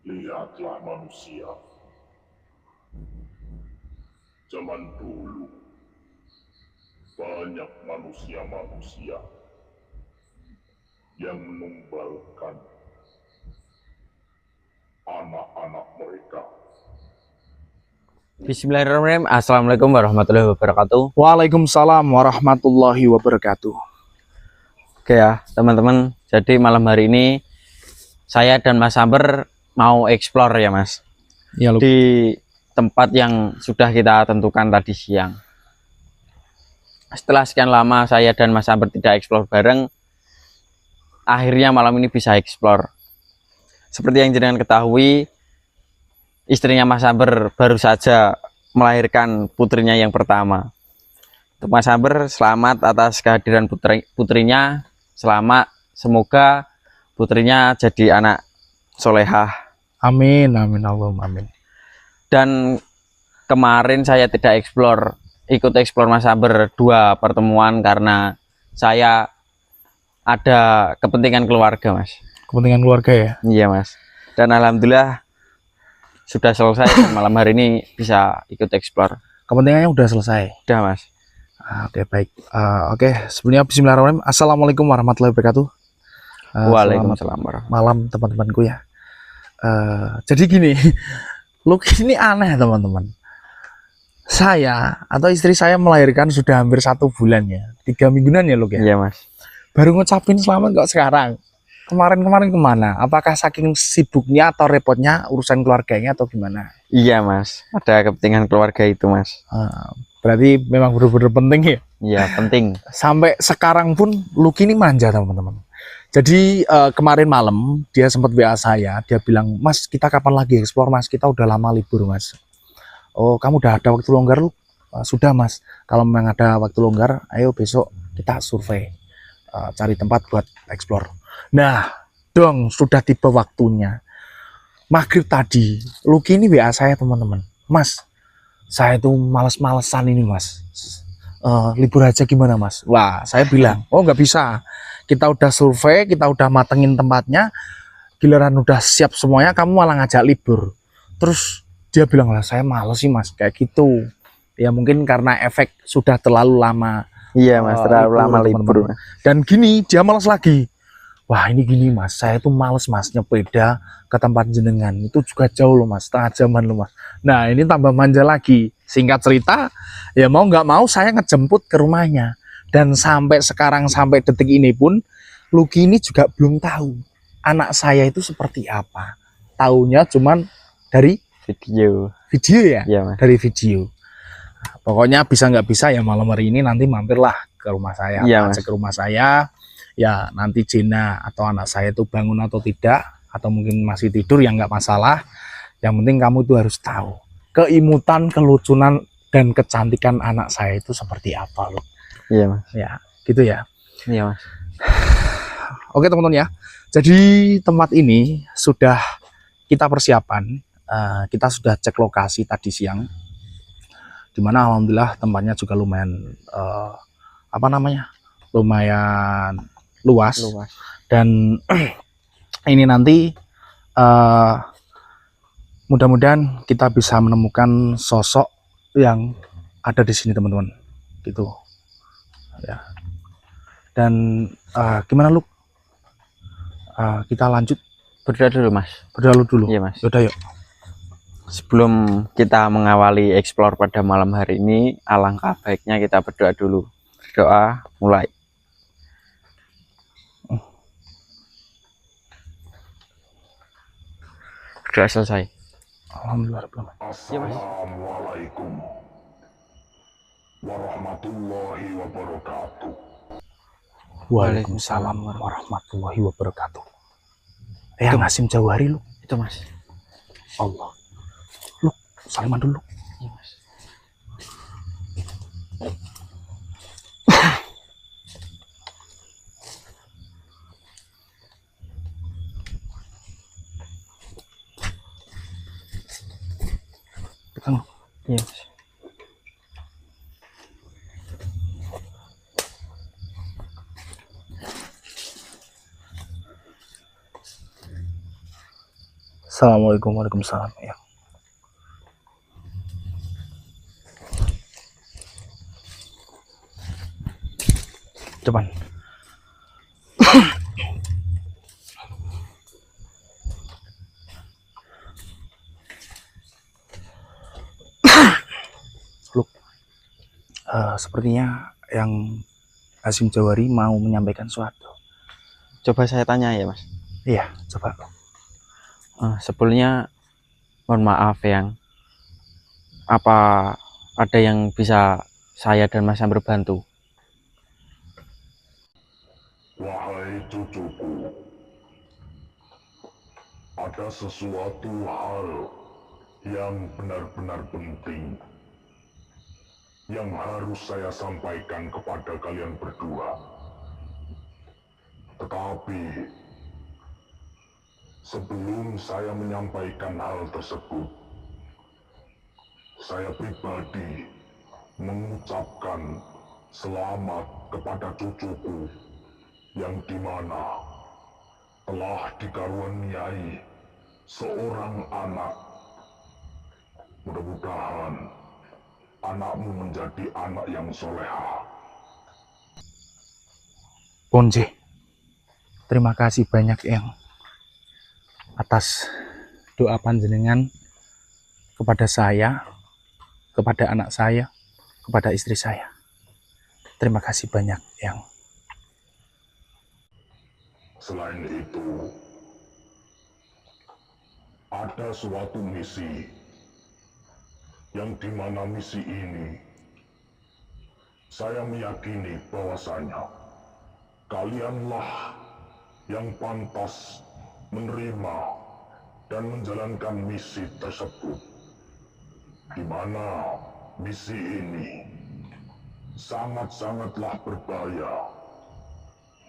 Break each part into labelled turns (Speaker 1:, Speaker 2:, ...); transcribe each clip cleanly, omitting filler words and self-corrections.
Speaker 1: Lihatlah manusia. Zaman dulu, banyak manusia-manusia yang menumbalkan anak-anak mereka.
Speaker 2: Bismillahirrahmanirrahim. Assalamualaikum warahmatullahi wabarakatuh.
Speaker 3: Waalaikumsalam warahmatullahi wabarakatuh.
Speaker 2: Oke ya teman-teman, jadi malam hari ini saya dan Mas Amber mau explore ya Mas,
Speaker 3: Ya,
Speaker 2: di tempat yang sudah kita tentukan tadi siang. Setelah sekian lama saya dan Mas Amber tidak explore bareng, akhirnya malam ini bisa explore. Seperti yang jenengan ketahui, istrinya Mas Amber baru saja melahirkan putrinya yang pertama. Untuk Mas Amber, selamat atas kehadiran putrinya. Selamat, semoga putrinya jadi anak solehah.
Speaker 3: amin, amin, Allahumma amin.
Speaker 2: Dan kemarin saya tidak ikut explore Mas Amber 2 pertemuan karena saya ada kepentingan keluarga Mas.
Speaker 3: Kepentingan keluarga ya.
Speaker 2: Iya Mas. Dan alhamdulillah sudah selesai dan malam hari ini bisa ikut explore.
Speaker 3: Kepentingannya udah selesai.
Speaker 2: Udah Mas.
Speaker 3: Oke, baik. Oke, sebelumnya Bismillahirrahmanirrahim. Assalamualaikum warahmatullahi wabarakatuh.
Speaker 2: Waalaikumsalam
Speaker 3: Selamat malam teman-temanku ya. Jadi gini, look ini aneh teman-teman. Saya atau istri saya melahirkan sudah hampir 1 bulan ya, 3 mingguan ya look ya.
Speaker 2: Iya Mas.
Speaker 3: Baru ngucapin selamat kok sekarang. Kemarin-kemarin kemana? Apakah saking sibuknya atau repotnya urusan keluarganya atau gimana?
Speaker 2: Iya Mas, ada kepentingan keluarga itu Mas.
Speaker 3: Berarti memang benar-benar penting ya.
Speaker 2: Iya penting.
Speaker 3: Sampai sekarang pun Lucky ini manja teman-teman. Jadi kemarin malam dia sempat WA saya, dia bilang, "Mas, kita kapan lagi explore Mas? Kita udah lama libur Mas." "Oh, kamu udah ada waktu longgar lu?" "Sudah Mas, kalau memang ada waktu longgar, ayo besok kita survei, cari tempat buat explore." Nah, dong sudah tiba waktunya. Maghrib tadi, Lucky ini WA saya teman-teman, "Mas, saya tuh males-malesan ini Mas, libur aja gimana Mas?" Wah, saya bilang, "Oh nggak bisa, kita udah survei, kita udah matengin tempatnya, giliran udah siap semuanya, kamu malah ngajak libur." Terus dia bilang, "Lah saya males sih Mas," kayak gitu. Ya mungkin karena efek sudah terlalu lama.
Speaker 2: Iya Mas, terlalu lama libur.
Speaker 3: Dan gini, dia males lagi. "Wah ini gini Mas, saya tuh males Mas nyepeda ke tempat jenengan, itu juga jauh loh Mas, setengah jaman loh Mas." Nah ini tambah manja lagi. Singkat cerita, ya mau nggak mau saya ngejemput ke rumahnya. Dan sampai sekarang, sampai detik ini pun, Lucky ini juga belum tahu anak saya itu seperti apa. Taunya cuman dari
Speaker 2: Video.
Speaker 3: video ya,
Speaker 2: Iya Mas.
Speaker 3: dari video. Nah, pokoknya bisa nggak bisa ya malam hari ini nanti mampirlah ke rumah saya,
Speaker 2: Iya, Mas.
Speaker 3: ke rumah saya. Ya nanti Jena atau anak saya itu bangun atau tidak, atau mungkin masih tidur ya nggak masalah. Yang penting kamu itu harus tahu keimutan, kelucunan, dan kecantikan anak saya itu seperti apa loh.
Speaker 2: Iya Mas.
Speaker 3: Ya gitu ya.
Speaker 2: Iya Mas.
Speaker 3: Oke teman-teman ya, jadi tempat ini sudah kita persiapan. Kita sudah cek lokasi tadi siang, dimana alhamdulillah tempatnya juga lumayan lumayan luas. Dan ini nanti mudah-mudahan kita bisa menemukan sosok yang ada di sini teman-teman, gitu ya. Dan gimana lu? Kita lanjut
Speaker 2: Berdoa dulu Mas.
Speaker 3: berdoa dulu.
Speaker 2: Iya Mas.
Speaker 3: Yaudah yuk.
Speaker 2: Sebelum kita mengawali explore pada malam hari ini, alangkah baiknya kita berdoa dulu. Berdoa mulai. Berdoa selesai.
Speaker 3: Alhamdulillah.
Speaker 1: Assalamualaikum warahmatullahi wabarakatuh.
Speaker 3: Waalaikumsalam warahmatullahi wabarakatuh. Ngasim Jawari lu.
Speaker 2: Itu Mas.
Speaker 3: Allah. Lu salaman dulu.
Speaker 2: Iya Mas.
Speaker 3: Pegang.
Speaker 2: Iya Mas.
Speaker 3: Assalamualaikum, waalaikumsalam. Ya. Cuman. Look, sepertinya yang Hasyim Jawari mau menyampaikan sesuatu.
Speaker 2: Coba saya tanya ya Mas.
Speaker 3: Iya, coba.
Speaker 2: Sebelumnya mohon maaf yang apa ada yang bisa saya dan Mas Amr bantu?
Speaker 1: Wahai cucuku, ada sesuatu hal yang benar-benar penting yang harus saya sampaikan kepada kalian berdua. Tetapi sebelum saya menyampaikan hal tersebut, saya pribadi mengucapkan selamat kepada cucuku yang dimana telah dikaruniai seorang anak. Mudah-mudahan anakmu menjadi anak yang soleha.
Speaker 3: Ponce, terima kasih banyak yang atas doa panjenengan kepada saya, kepada anak saya, kepada istri saya. Terima kasih banyak yang.
Speaker 1: Selain itu, ada suatu misi yang dimana misi ini saya meyakini bahwasanya kalianlah yang pantas menerima dan menjalankan misi tersebut, di mana misi ini sangat-sangatlah berbahaya.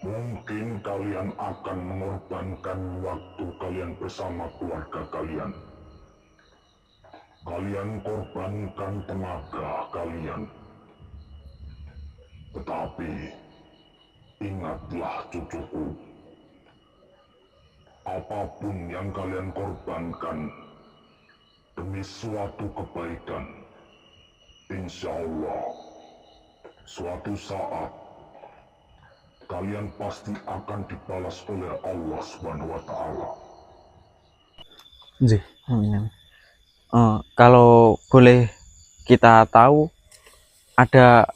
Speaker 1: Mungkin kalian akan mengorbankan waktu kalian bersama keluarga kalian. Kalian korbankan tenaga kalian. Tetapi ingatlah cucuku, apapun yang kalian korbankan demi suatu kebaikan, insya Allah suatu saat kalian pasti akan dibalas oleh Allah Subhanahu wa Ta'ala.
Speaker 2: Kalau boleh kita tahu, ada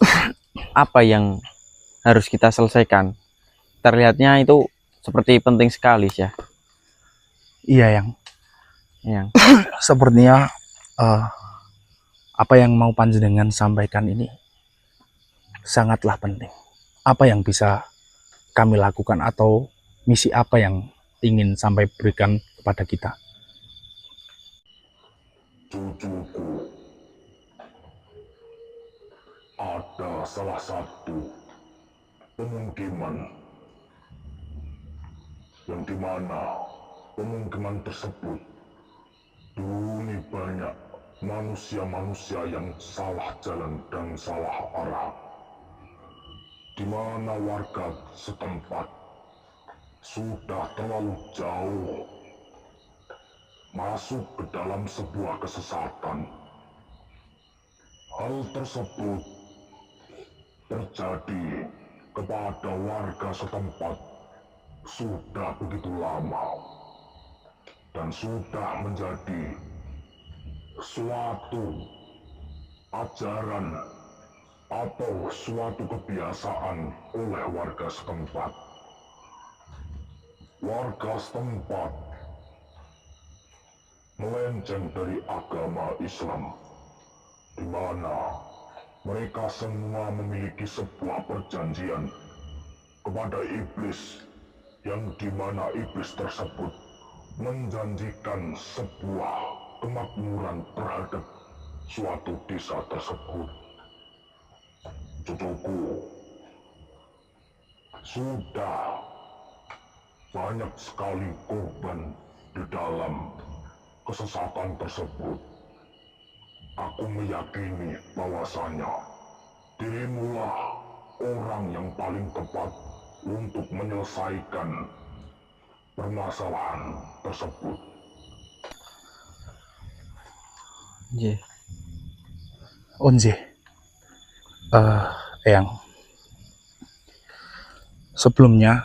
Speaker 2: apa yang harus kita selesaikan? Terlihatnya itu seperti penting sekali ya.
Speaker 3: Iya yang sepertinya apa yang mau panjenengan sampaikan ini sangatlah penting. Apa yang bisa kami lakukan atau misi apa yang ingin sampai berikan kepada kita?
Speaker 1: Cucuku, ada salah satu pemukiman yang dimana pemukiman tersebut dihuni banyak manusia-manusia yang salah jalan dan salah arah, di mana warga setempat sudah terlalu jauh masuk ke dalam sebuah kesesatan. Hal tersebut terjadi kepada warga setempat sudah begitu lama dan sudah menjadi suatu ajaran atau suatu kebiasaan oleh warga setempat. Warga setempat melenceng dari agama Islam, di mana mereka semua memiliki sebuah perjanjian kepada iblis, yang dimana iblis tersebut menjanjikan sebuah kemakmuran terhadap suatu desa tersebut. Cucuku, sudah banyak sekali korban di dalam kesesatan tersebut. Aku meyakini bahwasanya dirimulah orang yang paling tepat untuk menyelesaikan permasalahan tersebut.
Speaker 2: Nggih.
Speaker 3: Onje, Eyang, sebelumnya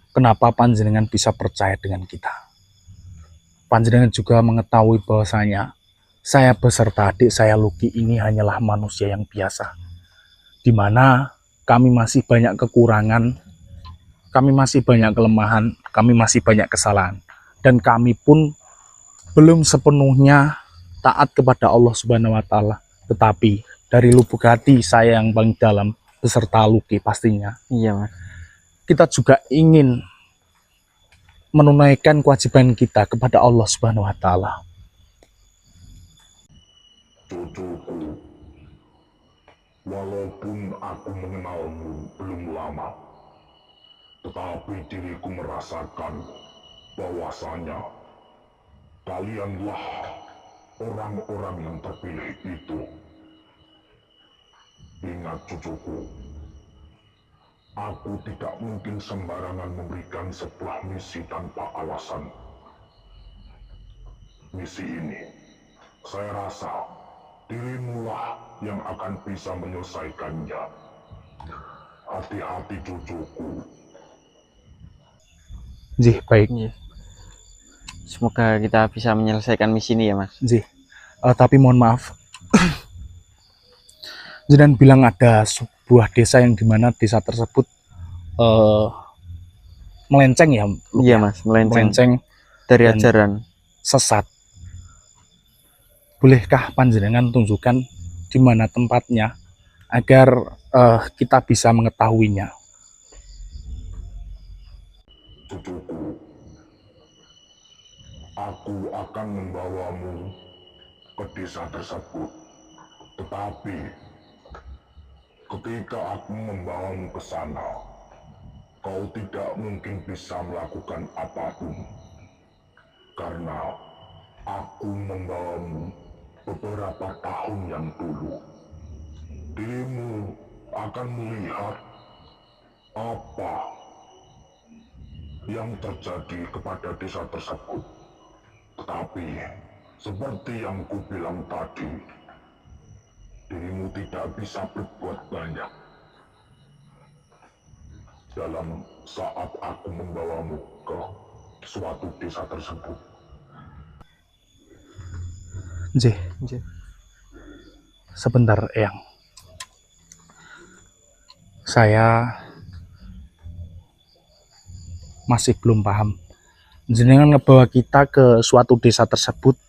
Speaker 3: kenapa panjenengan bisa percaya dengan kita? Panjenengan juga mengetahui bahwasanya saya beserta adik saya Lucky ini hanyalah manusia yang biasa, di mana kami masih banyak kekurangan, kami masih banyak kelemahan, kami masih banyak kesalahan, dan kami pun belum sepenuhnya taat kepada Allah Subhanahu wa Ta'ala. Tetapi dari lubuk hati saya yang paling dalam, beserta Lucky pastinya,
Speaker 2: Iya, Mas.
Speaker 3: kita juga ingin menunaikan kewajiban kita kepada Allah Subhanahu wa Ta'ala.
Speaker 1: Cucuku, walaupun aku mengenalmu belum lama, tetapi diriku merasakan bahwasanya kalianlah orang-orang yang terpilih itu. Ingat cucuku, aku tidak mungkin sembarangan memberikan sebuah misi tanpa alasan. Misi ini, saya rasa dirimulah yang akan bisa menyelesaikannya. Hati-hati cucuku.
Speaker 3: Jih, baik.
Speaker 2: Nggih. Semoga kita bisa menyelesaikan misi ini ya, Mas.
Speaker 3: Jih. Tapi mohon maaf, jangan bilang ada sebuah desa yang dimana desa tersebut melenceng ya, Lucky?
Speaker 2: Iya, Mas, melenceng dari
Speaker 3: dan
Speaker 2: ajaran.
Speaker 3: sesat. Bolehkah panjenengan tunjukkan di mana tempatnya agar kita bisa mengetahuinya?
Speaker 1: Cucuku, aku akan membawamu ke desa tersebut. Tetapi, ketika aku membawamu ke sana, kau tidak mungkin bisa melakukan apapun. Karena aku membawamu beberapa tahun yang dulu. Dirimu akan melihat apa yang terjadi kepada desa tersebut. Tetapi, seperti yang kubilang tadi, dirimu tidak bisa berbuat banyak. Dalam saat aku membawamu ke suatu desa tersebut.
Speaker 3: Jih, sebentar, Eyang. Saya masih belum paham. Jenengan ngebawa kita ke suatu desa tersebut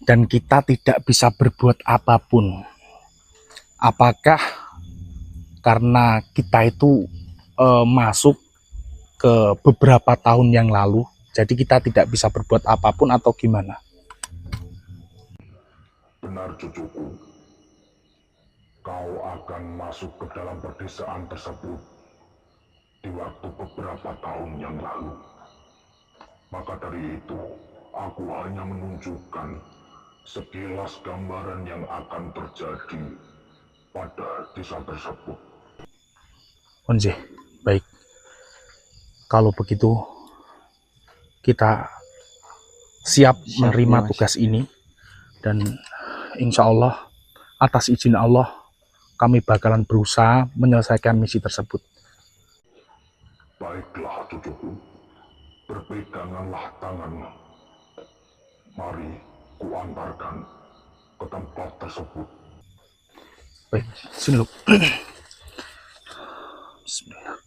Speaker 3: dan kita tidak bisa berbuat apapun. Apakah karena kita itu masuk ke beberapa tahun yang lalu, jadi kita tidak bisa berbuat apapun atau gimana?
Speaker 1: Benar cucuku, kau akan masuk ke dalam perdesaan tersebut di waktu beberapa tahun yang lalu. Maka dari itu, aku hanya menunjukkan sekilas gambaran yang akan terjadi pada desa tersebut.
Speaker 3: Onje, baik. Kalau begitu, kita siap menerima
Speaker 2: ya, Mas.
Speaker 3: tugas ini. Dan insya Allah, atas izin Allah, kami bakalan berusaha menyelesaikan misi tersebut.
Speaker 1: Baiklah cucuku, berpeganganlah tangan. Mari kuantarkan ke tempat tersebut.
Speaker 3: Baik, sini lu. Bismillah.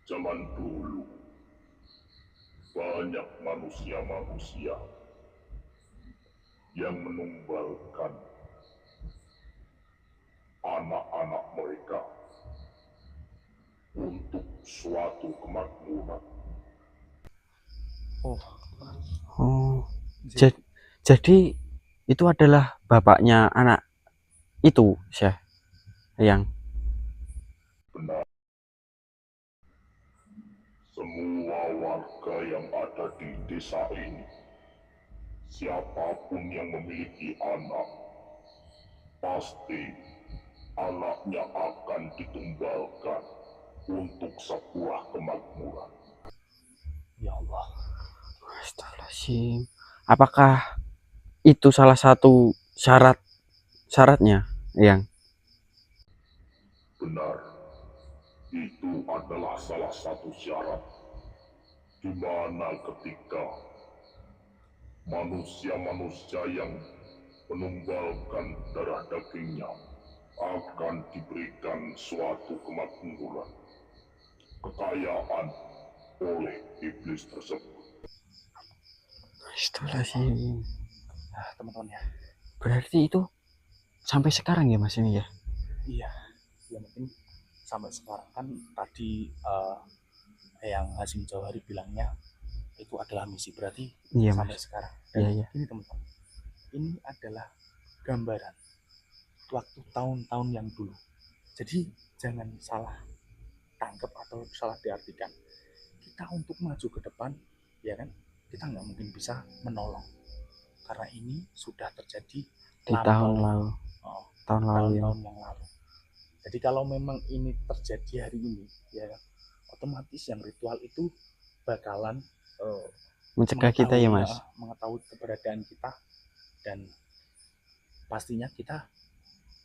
Speaker 1: Zaman dulu, banyak manusia-manusia yang menumbalkan anak-anak mereka untuk suatu kemakmuran.
Speaker 2: Oh, jadi itu adalah bapaknya anak itu, Syekh, yang
Speaker 1: Benar. Semua warga yang ada di desa ini, siapapun yang memiliki anak, pasti anaknya akan ditumbalkan untuk sebuah kemakmuran.
Speaker 3: Ya Allah.
Speaker 2: Astagfirullahaladzim. Apakah itu salah satu syaratnya, yang
Speaker 1: Benar, itu adalah salah satu syarat di mana ketika manusia-manusia yang menumbalkan darah dagingnya akan diberikan suatu kemakmuran, kekayaan oleh iblis tersebut.
Speaker 2: Astagfirullahaladzim.
Speaker 3: Nah, teman-teman ya.
Speaker 2: Berarti itu sampai sekarang ya Mas ini ya?
Speaker 3: Iya. Ya mungkin sampai sekarang kan tadi yang Hasyim Jauhari bilangnya itu adalah misi, berarti
Speaker 2: Iya
Speaker 3: sampai
Speaker 2: Mas.
Speaker 3: sekarang.
Speaker 2: Iya,
Speaker 3: Dan
Speaker 2: iya.
Speaker 3: ini teman-teman, ini adalah gambaran waktu tahun-tahun yang dulu. Jadi jangan salah tangkap atau salah diartikan. Kita untuk maju ke depan, ya kan, kita nggak mungkin bisa menolong karena ini sudah terjadi
Speaker 2: Di tahun lalu. Tahun lalu ya.
Speaker 3: tahun-tahun yang lalu. Jadi kalau memang ini terjadi hari ini, ya kan, otomatis yang ritual itu bakalan
Speaker 2: Mencegah kita ya Mas.
Speaker 3: mengetahui keberadaan kita, dan pastinya kita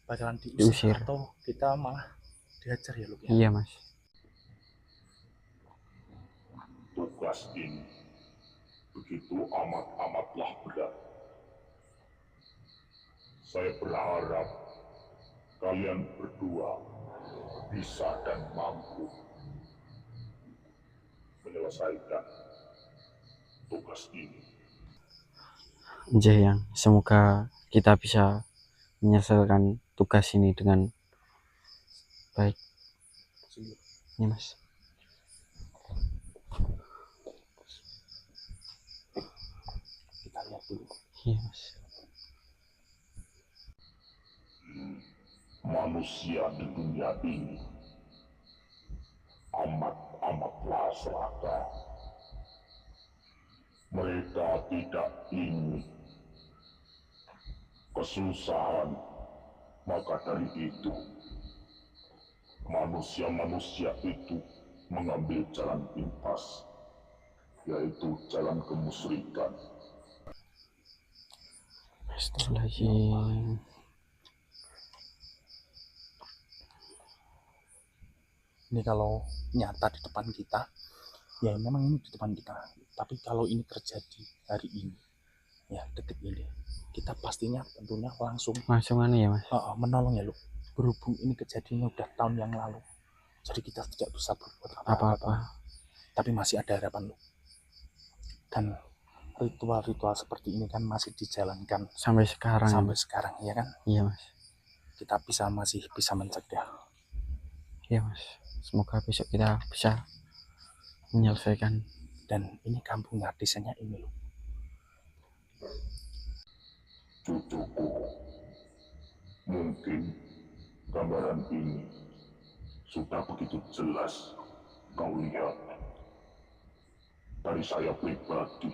Speaker 3: bakalan diusir
Speaker 2: Diusir.
Speaker 3: atau kita malah dihajar ya Luk ya.
Speaker 2: Iya Mas.
Speaker 1: Tugas ini begitu amatlah berat. Saya berharap kalian berdua bisa dan mampu menyelesaikan tugas ini.
Speaker 2: Yang semoga kita bisa menyelesaikan tugas ini dengan baik. Ini Mas.
Speaker 3: Kita lihat dulu.
Speaker 2: Iya Mas.
Speaker 1: Manusia di dunia ini amatlah serakah. Mereka tidak ingin kesusahan, maka dari itu manusia-manusia itu mengambil jalan pintas, yaitu jalan kemusyrikan.
Speaker 2: Astagfirullahaladzim.
Speaker 3: Ini kalau nyata di depan kita, ya memang ini di depan kita. Tapi kalau ini terjadi hari ini, ya detik ini, kita pastinya tentunya langsung
Speaker 2: Ya Mas.
Speaker 3: menolong ya Luk. Berhubung ini kejadiannya udah tahun yang lalu, jadi kita tidak bisa berbuat
Speaker 2: Apa-apa.
Speaker 3: Tapi masih ada harapan Luk. Dan ritual-ritual seperti ini kan masih dijalankan
Speaker 2: Sampai sekarang.
Speaker 3: sekarang ya kan.
Speaker 2: Iya Mas.
Speaker 3: Kita masih bisa mencegah.
Speaker 2: Iya Mas. Semoga besok kita bisa menyelesaikan.
Speaker 3: Dan ini kampungnya, desanya ini loh.
Speaker 1: Cucuku, mungkin gambaran ini sudah begitu jelas kau lihat. Dari saya pribadi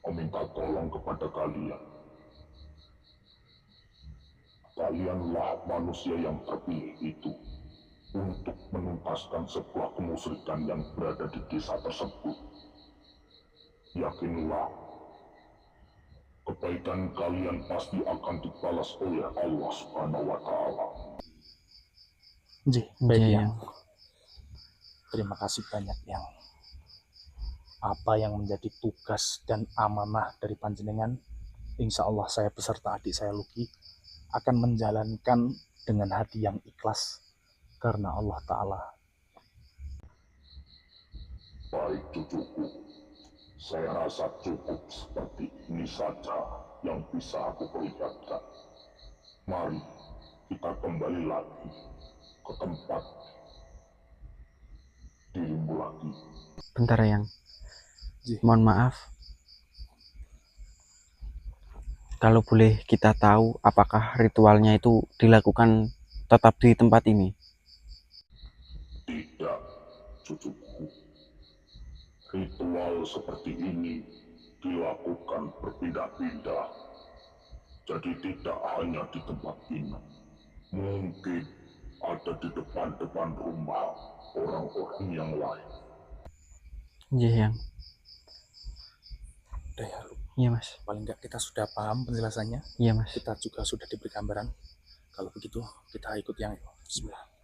Speaker 1: meminta tolong kepada kalian. Kalianlah manusia yang terpilih itu untuk menuntaskan sebuah kemusyrikan yang berada di desa tersebut. Yakinlah, kebaikan kalian pasti akan dibalas oleh Allah Subhanahu wa Ta'ala.
Speaker 3: Baik
Speaker 2: Iya.
Speaker 3: yang. Terima kasih banyak yang. Apa yang menjadi tugas dan amanah dari panjenengan, insya Allah saya beserta adik saya Luki akan menjalankan dengan hati yang ikhlas karena Allah Ta'ala.
Speaker 1: Baik cucuku, saya rasa cukup seperti ini saja yang bisa aku perlihatkan. Mari kita kembali lagi ke tempat dirimu lagi.
Speaker 2: Bentar yang. Mohon maaf. Kalau boleh kita tahu apakah ritualnya itu dilakukan tetap di tempat ini?
Speaker 1: Tidak, cucuku. Ritual seperti ini dilakukan berpindah-pindah. Jadi tidak hanya di tempat ini, mungkin ada di depan-depan rumah orang-orang yang lain.
Speaker 2: Iya yang.
Speaker 3: Udah ya,
Speaker 2: Iya mas.
Speaker 3: paling nggak kita sudah paham penjelasannya.
Speaker 2: Iya mas.
Speaker 3: Kita juga sudah diberi gambaran. Kalau begitu kita ikut yang Bismillah.